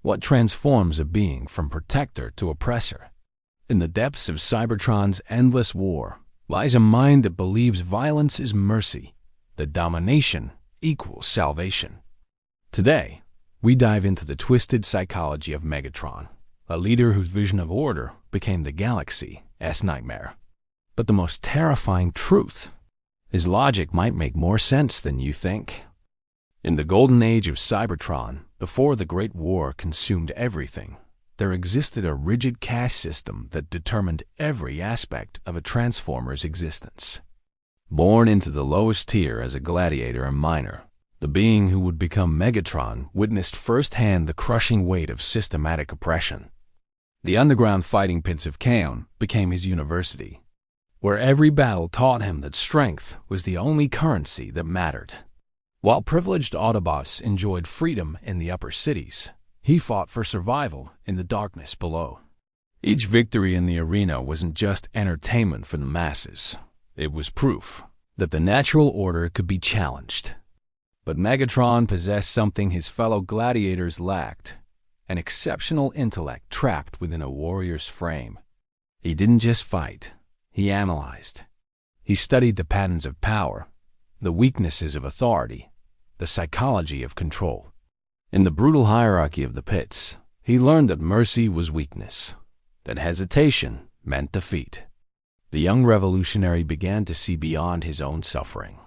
What transforms a being from protector to oppressor? In the depths of Cybertron's endless war lies a mind that believes violence is mercy, that domination equals salvation. Today, we dive into the twisted psychology of Megatron, a leader whose vision of order became the galaxy's nightmare. But the most terrifying truth, his logic might make more sense than you think. In the golden age of Cybertron, before the Great War consumed everything, there existed a rigid caste system that determined every aspect of a Transformer's existence. Born into the lowest tier as a gladiator and miner, the being who would become Megatron witnessed firsthand the crushing weight of systematic oppression. The underground fighting pits of Kaon became his university, where every battle taught him that strength was the only currency that mattered. While privileged Autobots enjoyed freedom in the upper cities, he fought for survival in the darkness below. Each victory in the arena wasn't just entertainment for the masses. It was proof that the natural order could be challenged. But Megatron possessed something his fellow gladiators lacked, an exceptional intellect trapped within a warrior's frame. He didn't just fight, he analyzed. He studied the patterns of power, the weaknesses of authority, the psychology of control. In the brutal hierarchy of the pits, he learned that mercy was weakness, that hesitation meant defeat. The young revolutionary began to see beyond his own suffering.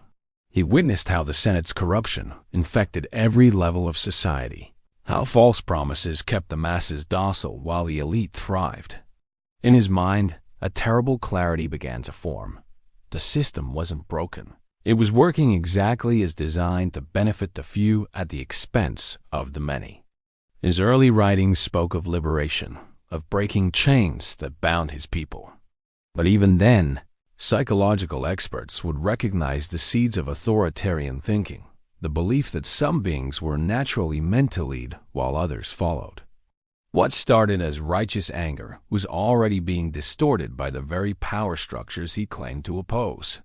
He witnessed how the Senate's corruption infected every level of society, how false promises kept the masses docile while the elite thrived. In his mind, a terrible clarity began to form. The system wasn't broken. It was working exactly as designed to benefit the few at the expense of the many. His early writings spoke of liberation, of breaking chains that bound his people. But even then, psychological experts would recognize the seeds of authoritarian thinking, the belief that some beings were naturally meant to lead while others followed. What started as righteous anger was already being distorted by the very power structures he claimed to oppose.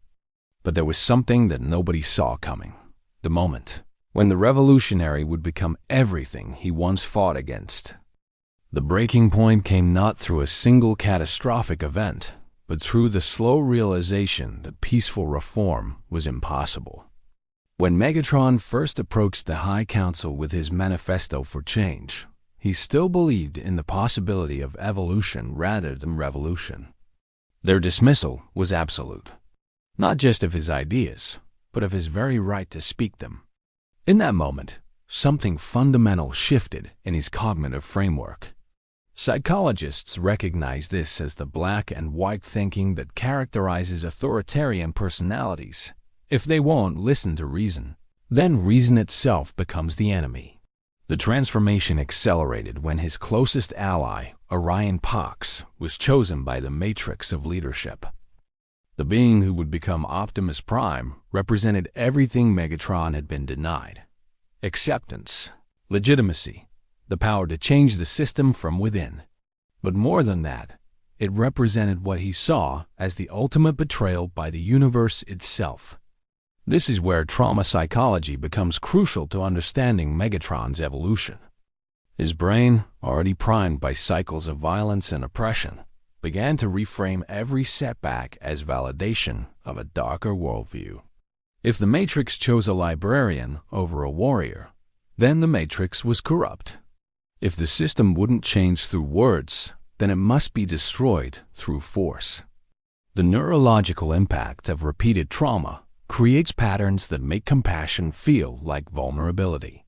But there was something that nobody saw coming. The moment when the revolutionary would become everything he once fought against. The breaking point came not through a single catastrophic event, but through the slow realization that peaceful reform was impossible. When Megatron first approached the High Council with his manifesto for change, he still believed in the possibility of evolution rather than revolution. Their dismissal was absolute, not just of his ideas, but of his very right to speak them. In that moment, something fundamental shifted in his cognitive framework. Psychologists recognize this as the black and white thinking that characterizes authoritarian personalities. If they won't listen to reason, then reason itself becomes the enemy. The transformation accelerated when his closest ally, Orion Pax, was chosen by the matrix of leadership. The being who would become Optimus Prime represented everything Megatron had been denied: acceptance, legitimacy, the power to change the system from within. But more than that, it represented what he saw as the ultimate betrayal by the universe itself. This is where trauma psychology becomes crucial to understanding Megatron's evolution. His brain, already primed by cycles of violence and oppression, began to reframe every setback as validation of a darker worldview. If the Matrix chose a librarian over a warrior, then the Matrix was corrupt. If the system wouldn't change through words, then it must be destroyed through force. The neurological impact of repeated trauma creates patterns that make compassion feel like vulnerability.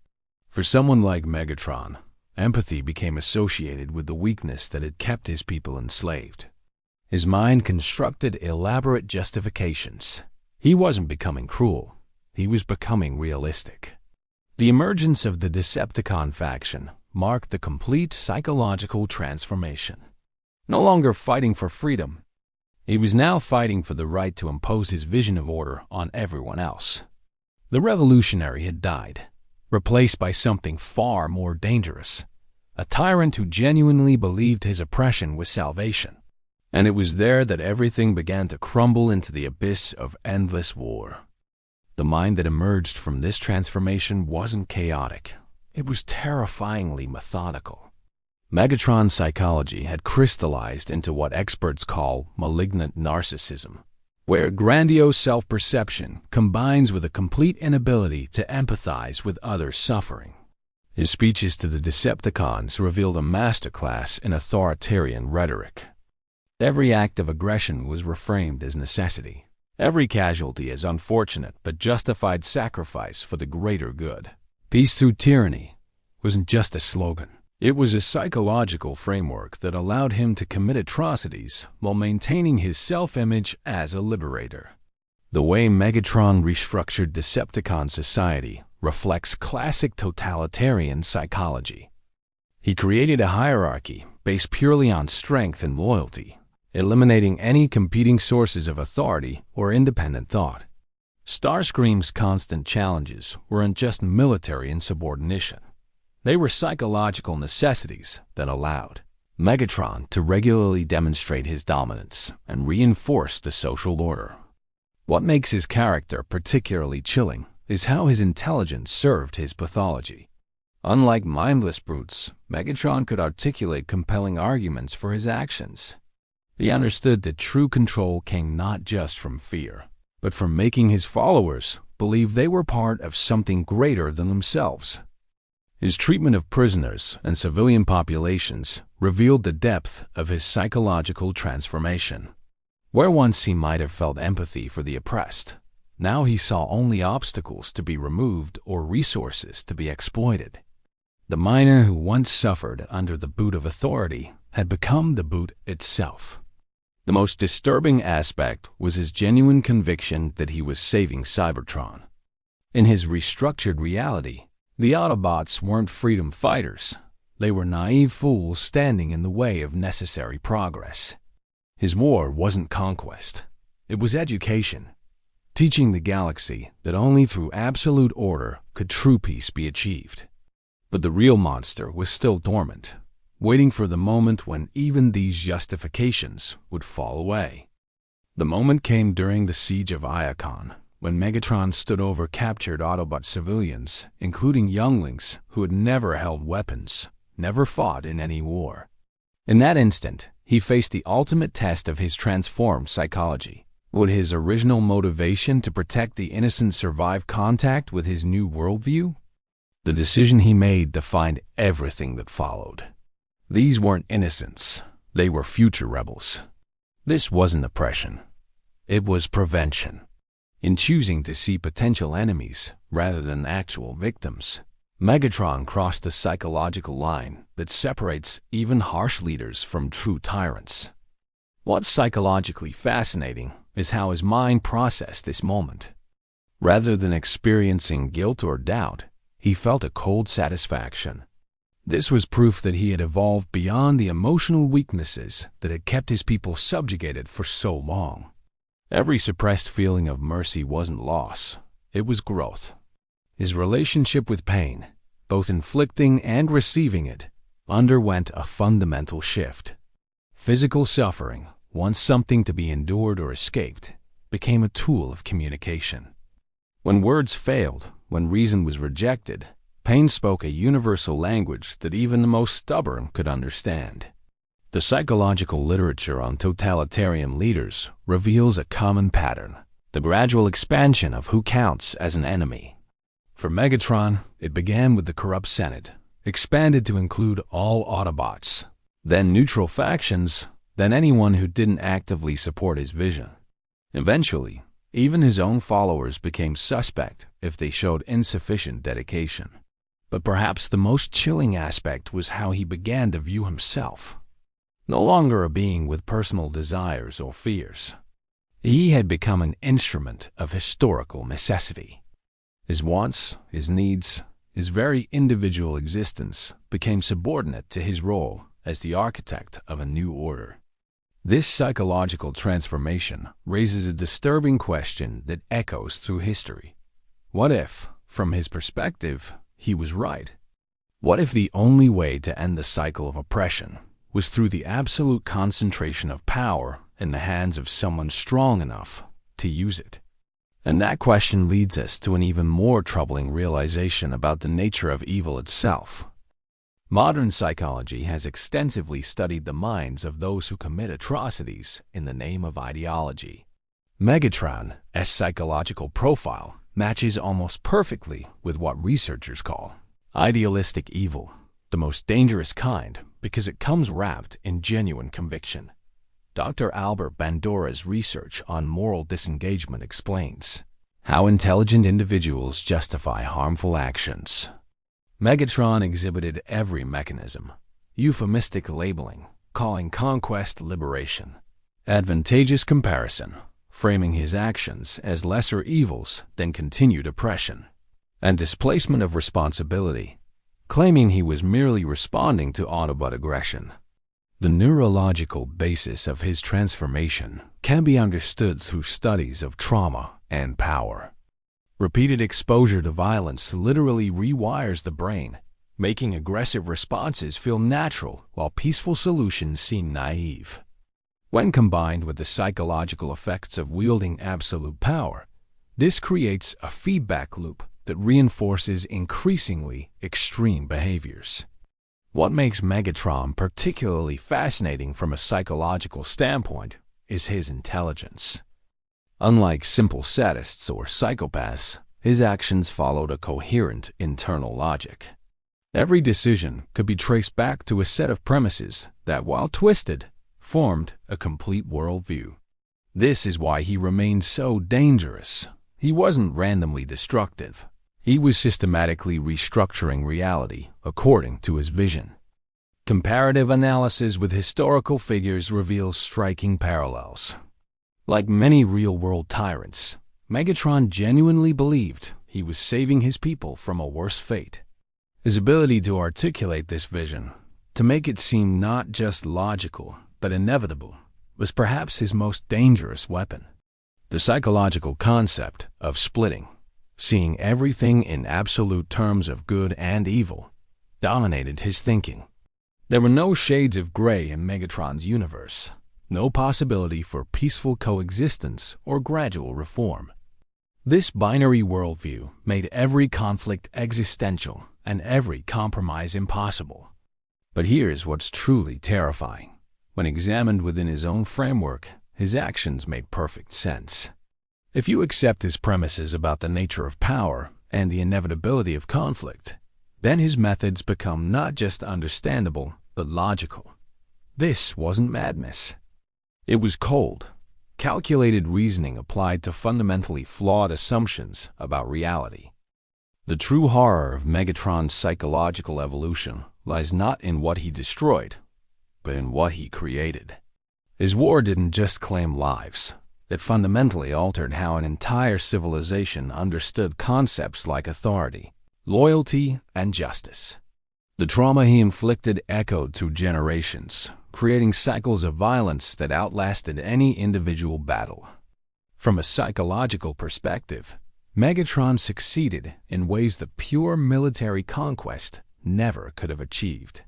For someone like Megatron, empathy became associated with the weakness that had kept his people enslaved. His mind constructed elaborate justifications. He wasn't becoming cruel, he was becoming realistic. The emergence of the Decepticon faction marked the complete psychological transformation. No longer fighting for freedom, he was now fighting for the right to impose his vision of order on everyone else. The revolutionary had died, replaced by something far more dangerous, a tyrant who genuinely believed his oppression was salvation. And it was there that everything began to crumble into the abyss of endless war. The mind that emerged from this transformation wasn't chaotic. It was terrifyingly methodical. Megatron's psychology had crystallized into what experts call malignant narcissism, where grandiose self-perception combines with a complete inability to empathize with others' suffering. His speeches to the Decepticons revealed a masterclass in authoritarian rhetoric. Every act of aggression was reframed as necessity. Every casualty as unfortunate but justified sacrifice for the greater good. Peace through tyranny wasn't just a slogan. It was a psychological framework that allowed him to commit atrocities while maintaining his self-image as a liberator. The way Megatron restructured Decepticon society reflects classic totalitarian psychology. He created a hierarchy based purely on strength and loyalty, eliminating any competing sources of authority or independent thought. Starscream's constant challenges weren't just military insubordination. They were psychological necessities that allowed Megatron to regularly demonstrate his dominance and reinforce the social order. What makes his character particularly chilling is how his intelligence served his pathology. Unlike mindless brutes, Megatron could articulate compelling arguments for his actions. He understood that true control came not just from fear, but from making his followers believe they were part of something greater than themselves. His treatment of prisoners and civilian populations revealed the depth of his psychological transformation. Where once he might have felt empathy for the oppressed, now he saw only obstacles to be removed or resources to be exploited. The miner who once suffered under the boot of authority had become the boot itself. The most disturbing aspect was his genuine conviction that he was saving Cybertron. In his restructured reality, the Autobots weren't freedom fighters. They were naive fools standing in the way of necessary progress. His war wasn't conquest. It was education, teaching the galaxy that only through absolute order could true peace be achieved. But the real monster was still dormant, waiting for the moment when even these justifications would fall away. The moment came during the siege of Iacon, when Megatron stood over captured Autobot civilians, including younglings who had never held weapons, never fought in any war. In that instant, he faced the ultimate test of his transformed psychology. Would his original motivation to protect the innocent survive contact with his new worldview? The decision he made defined everything that followed. These weren't innocents. They were future rebels. This wasn't oppression. It was prevention. In choosing to see potential enemies rather than actual victims, Megatron crossed the psychological line that separates even harsh leaders from true tyrants. What's psychologically fascinating is how his mind processed this moment. Rather than experiencing guilt or doubt, he felt a cold satisfaction. This was proof that he had evolved beyond the emotional weaknesses that had kept his people subjugated for so long. Every suppressed feeling of mercy wasn't loss, it was growth. His relationship with pain, both inflicting and receiving it, underwent a fundamental shift. Physical suffering, once something to be endured or escaped, became a tool of communication. When words failed, when reason was rejected, pain spoke a universal language that even the most stubborn could understand. The psychological literature on totalitarian leaders reveals a common pattern, the gradual expansion of who counts as an enemy. For Megatron, it began with the corrupt Senate, expanded to include all Autobots, then neutral factions, then anyone who didn't actively support his vision. Eventually, even his own followers became suspect if they showed insufficient dedication. But perhaps the most chilling aspect was how he began to view himself. No longer a being with personal desires or fears. He had become an instrument of historical necessity. His wants, his needs, his very individual existence became subordinate to his role as the architect of a new order. This psychological transformation raises a disturbing question that echoes through history. What if, from his perspective, he was right? What if the only way to end the cycle of oppression was through the absolute concentration of power in the hands of someone strong enough to use it? And that question leads us to an even more troubling realization about the nature of evil itself. Modern psychology has extensively studied the minds of those who commit atrocities in the name of ideology. Megatron's psychological profile matches almost perfectly with what researchers call idealistic evil, the most dangerous kind because it comes wrapped in genuine conviction. Dr. Albert Bandura's research on moral disengagement explains how intelligent individuals justify harmful actions. Megatron exhibited every mechanism: euphemistic labeling, calling conquest liberation; advantageous comparison, framing his actions as lesser evils than continued oppression; and displacement of responsibility, claiming he was merely responding to Autobot aggression. The neurological basis of his transformation can be understood through studies of trauma and power. Repeated exposure to violence literally rewires the brain, making aggressive responses feel natural while peaceful solutions seem naive. When combined with the psychological effects of wielding absolute power, this creates a feedback loop that reinforces increasingly extreme behaviors. What makes Megatron particularly fascinating from a psychological standpoint is his intelligence. Unlike simple sadists or psychopaths, his actions followed a coherent internal logic. Every decision could be traced back to a set of premises that, while twisted, formed a complete worldview. This is why he remained so dangerous. He wasn't randomly destructive. He was systematically restructuring reality according to his vision. Comparative analysis with historical figures reveals striking parallels. Like many real-world tyrants, Megatron genuinely believed he was saving his people from a worse fate. His ability to articulate this vision, to make it seem not just logical but inevitable, was perhaps his most dangerous weapon. The psychological concept of splitting, seeing everything in absolute terms of good and evil, dominated his thinking. There were no shades of gray in Megatron's universe, no possibility for peaceful coexistence or gradual reform. This binary worldview made every conflict existential and every compromise impossible. But here's what's truly terrifying. When examined within his own framework, his actions made perfect sense. If you accept his premises about the nature of power and the inevitability of conflict, then his methods become not just understandable, but logical. This wasn't madness. It was cold, calculated reasoning applied to fundamentally flawed assumptions about reality. The true horror of Megatron's psychological evolution lies not in what he destroyed, but in what he created. His war didn't just claim lives. It fundamentally altered how an entire civilization understood concepts like authority, loyalty, and justice. The trauma he inflicted echoed through generations, creating cycles of violence that outlasted any individual battle. From a psychological perspective, Megatron succeeded in ways that pure military conquest never could have achieved.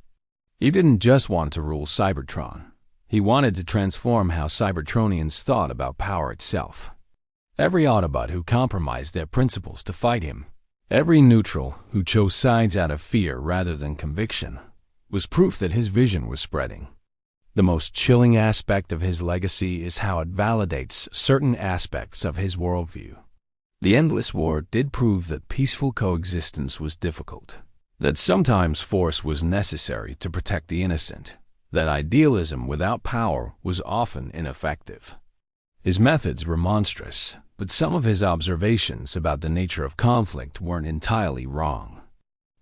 He didn't just want to rule Cybertron. He wanted to transform how Cybertronians thought about power itself. Every Autobot who compromised their principles to fight him, every neutral who chose sides out of fear rather than conviction, was proof that his vision was spreading. The most chilling aspect of his legacy is how it validates certain aspects of his worldview. The endless war did prove that peaceful coexistence was difficult, that sometimes force was necessary to protect the innocent, that idealism without power was often ineffective. His methods were monstrous, but some of his observations about the nature of conflict weren't entirely wrong.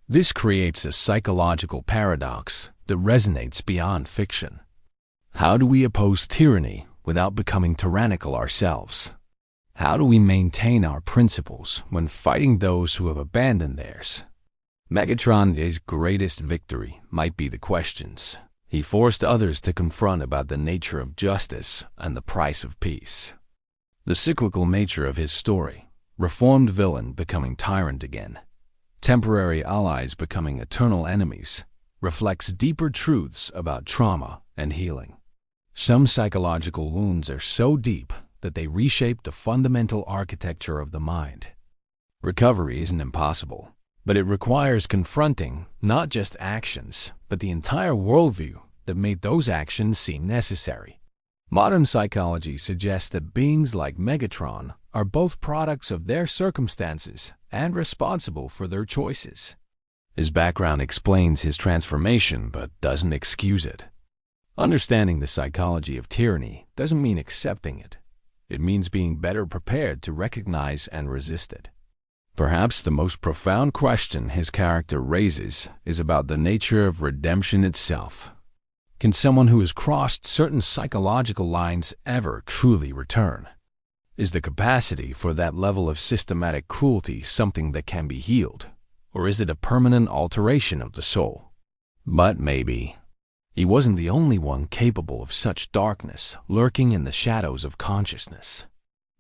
This creates a psychological paradox that resonates beyond fiction. How do we oppose tyranny without becoming tyrannical ourselves? How do we maintain our principles when fighting those who have abandoned theirs? Megatron's greatest victory might be the questions he forced others to confront about the nature of justice and the price of peace. The cyclical nature of his story, reformed villain becoming tyrant again, temporary allies becoming eternal enemies, reflects deeper truths about trauma and healing. Some psychological wounds are so deep that they reshape the fundamental architecture of the mind. Recovery isn't impossible, but it requires confronting not just actions, but the entire worldview that made those actions seem necessary. Modern psychology suggests that beings like Megatron are both products of their circumstances and responsible for their choices. His background explains his transformation but doesn't excuse it. Understanding the psychology of tyranny doesn't mean accepting it. It means being better prepared to recognize and resist it. Perhaps the most profound question his character raises is about the nature of redemption itself. Can someone who has crossed certain psychological lines ever truly return? Is the capacity for that level of systematic cruelty something that can be healed, or is it a permanent alteration of the soul? But maybe. He wasn't the only one capable of such darkness lurking in the shadows of consciousness.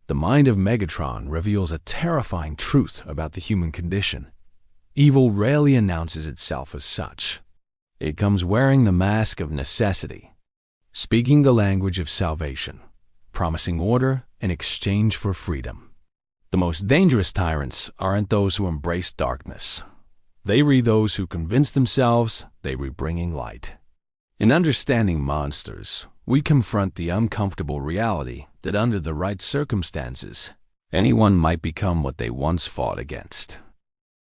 The mind of Megatron reveals a terrifying truth about the human condition. Evil rarely announces itself as such. It comes wearing the mask of necessity, speaking the language of salvation, promising order in exchange for freedom. The most dangerous tyrants aren't those who embrace darkness. They are those who convince themselves they are bringing light. In understanding monsters, we confront the uncomfortable reality that under the right circumstances, anyone might become what they once fought against.